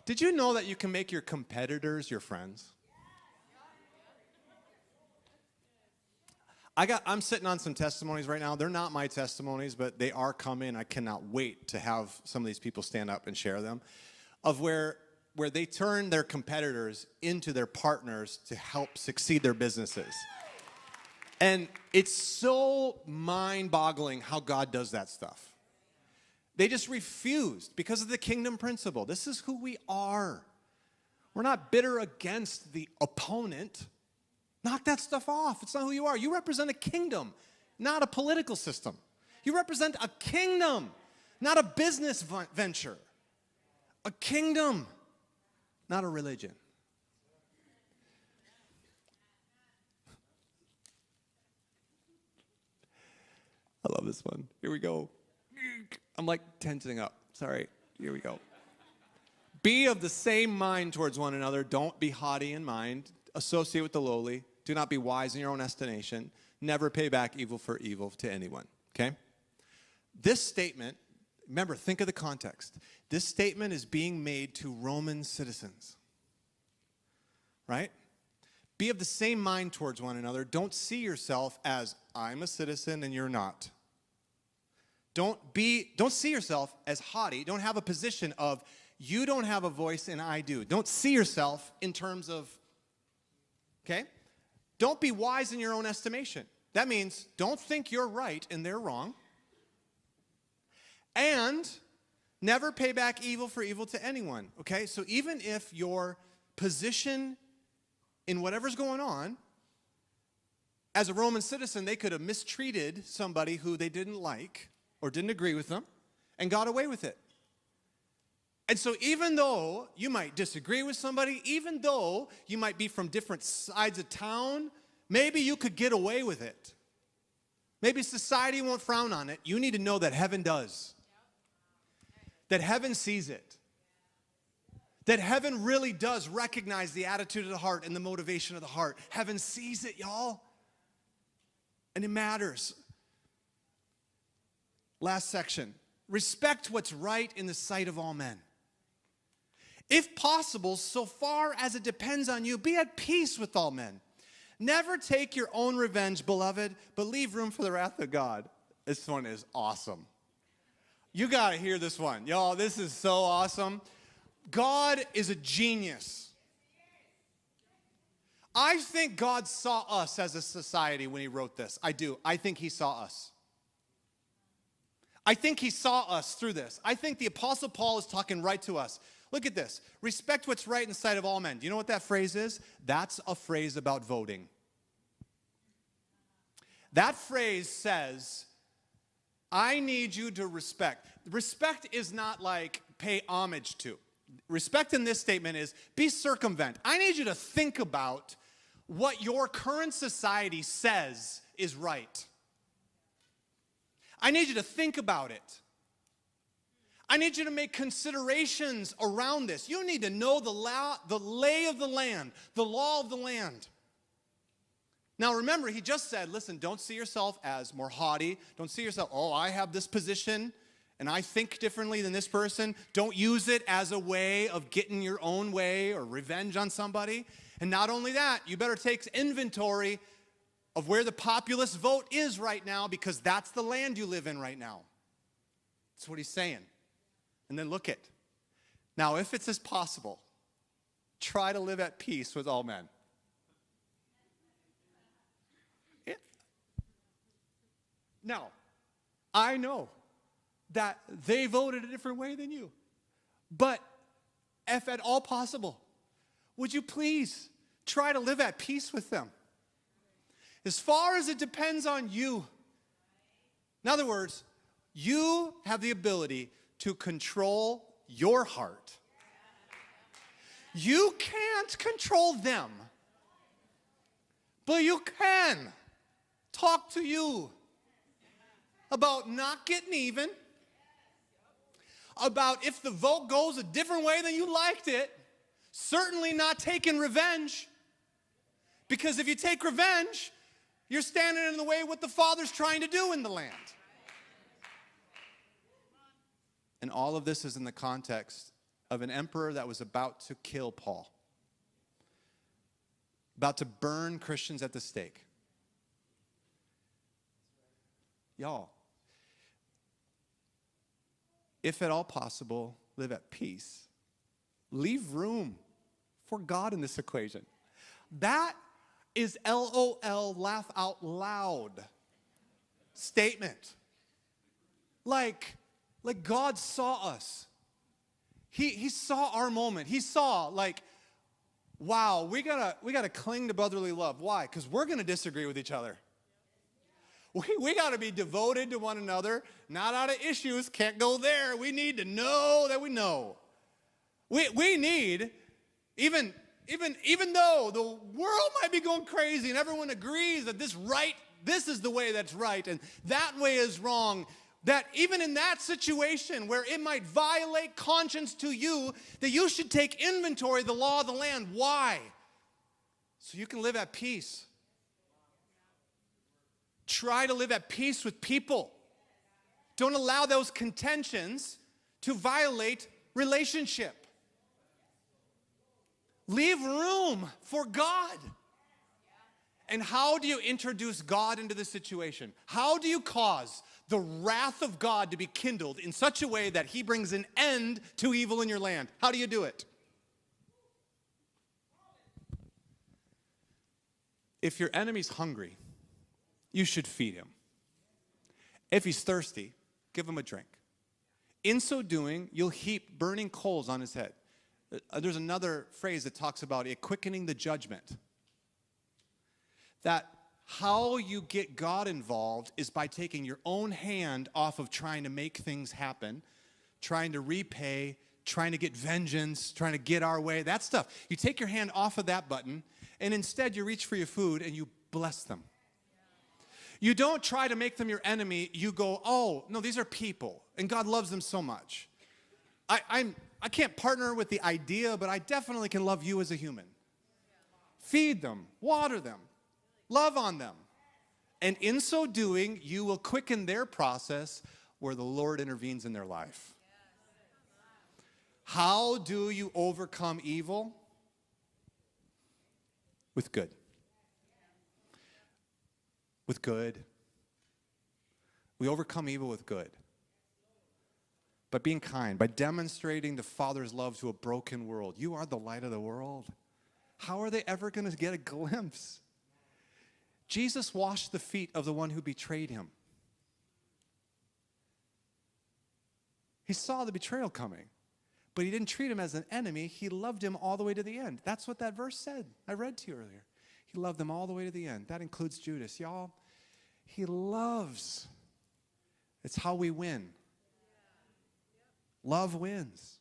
Did you know that you can make your competitors your friends? I'm sitting on some testimonies right now. They're not my testimonies, but they are coming. I cannot wait to have some of these people stand up and share them, of where they turn their competitors into their partners to help succeed their businesses. And it's so mind-boggling how God does that stuff. They just refused because of the kingdom principle. This is who we are. We're not bitter against the opponent. Knock that stuff off. It's not who you are. You represent a kingdom, not a political system. You represent a kingdom, not a business venture. A kingdom, not a religion. I love this one. Here we go. I'm like tensing up. Sorry. Here we go. Be of the same mind towards one another. Don't be haughty in mind. Associate with the lowly. Do not be wise in your own estimation. Never pay back evil for evil to anyone. Okay? This statement, remember, think of the context. This statement is being made to Roman citizens. Right? Be of the same mind towards one another. Don't see yourself as, I'm a citizen and you're not. Don't see yourself as haughty. Don't have a position of, you don't have a voice and I do. Don't see yourself in terms of, okay? Don't be wise in your own estimation. That means don't think you're right and they're wrong. And never pay back evil for evil to anyone, okay? So even if your position in whatever's going on, as a Roman citizen, they could have mistreated somebody who they didn't like or didn't agree with them and got away with it. And so even though you might disagree with somebody, even though you might be from different sides of town, maybe you could get away with it. Maybe society won't frown on it. You need to know that heaven does. That heaven sees it. That heaven really does recognize the attitude of the heart and the motivation of the heart. Heaven sees it, y'all. And it matters. Last section. Respect what's right in the sight of all men. If possible, so far as it depends on you, be at peace with all men. Never take your own revenge, beloved, but leave room for the wrath of God. This one is awesome. You got to hear this one. Y'all, this is so awesome. God is a genius. I think God saw us as a society when he wrote this. I do. I think he saw us. I think he saw us through this. I think the Apostle Paul is talking right to us. Look at this. Respect what's right in the sight of all men. Do you know what that phrase is? That's a phrase about voting. That phrase says, I need you to respect. Respect is not like pay homage to. Respect in this statement is be circumvent. I need you to think about what your current society says is right. I need you to think about it. I need you to make considerations around this. You need to know the lay of the land, the law of the land. Now remember, he just said, listen, don't see yourself as more haughty. Don't see yourself, I have this position and I think differently than this person. Don't use it as a way of getting your own way or revenge on somebody. And not only that, you better take inventory of where the populist vote is right now, because that's the land you live in right now. That's what he's saying. And then look at. Now, if it's as possible, try to live at peace with all men. Yeah. Now, I know that they voted a different way than you. But if at all possible, would you please try to live at peace with them? As far as it depends on you. In other words, you have the ability to control your heart. You can't control them, but you can talk to you about not getting even, about if the vote goes a different way than you liked it, certainly not taking revenge. Because if you take revenge, you're standing in the way of what the Father's trying to do in the land. And all of this is in the context of an emperor that was about to kill Paul, about to burn Christians at the stake. Y'all, if at all possible, live at peace. Leave room for God in this equation. That is LOL, laugh out loud statement. Like God saw us. He saw our moment. He saw, like, wow, we gotta cling to brotherly love. Why? Because we're gonna disagree with each other. We got to be devoted to one another, not out of issues, can't go there. We need to know that we know. We need, even though the world might be going crazy and everyone agrees that this is the way that's right and that way is wrong, that even in that situation where it might violate conscience to you, that you should take inventory of the law of the land. Why? So you can live at peace. Try to live at peace with people. Don't allow those contentions to violate relationship. Leave room for God. And how do you introduce God into the situation? How do you cause the wrath of God to be kindled in such a way that he brings an end to evil in your land? How do you do it? If your enemy's hungry, you should feed him. If he's thirsty, give him a drink. In so doing, you'll heap burning coals on his head. There's another phrase that talks about it quickening the judgment. That how you get God involved is by taking your own hand off of trying to make things happen, trying to repay, trying to get vengeance, trying to get our way, that stuff. You take your hand off of that button, and instead you reach for your food and you bless them. You don't try to make them your enemy. You go, oh, no, these are people, and God loves them so much. I can't partner with the idea, but I definitely can love you as a human. Feed them, water them, love on them. And in so doing, you will quicken their process where the Lord intervenes in their life. How do you overcome evil? With good. With good. We overcome evil with good. By being kind, by demonstrating the Father's love to a broken world. You are the light of the world. How are they ever going to get a glimpse? Jesus washed the feet of the one who betrayed him. He saw the betrayal coming, but he didn't treat him as an enemy. He loved him all the way to the end. That's what that verse said. I read to you earlier. He loved them all the way to the end. That includes Judas. Y'all, he loves. It's how we win. Love wins.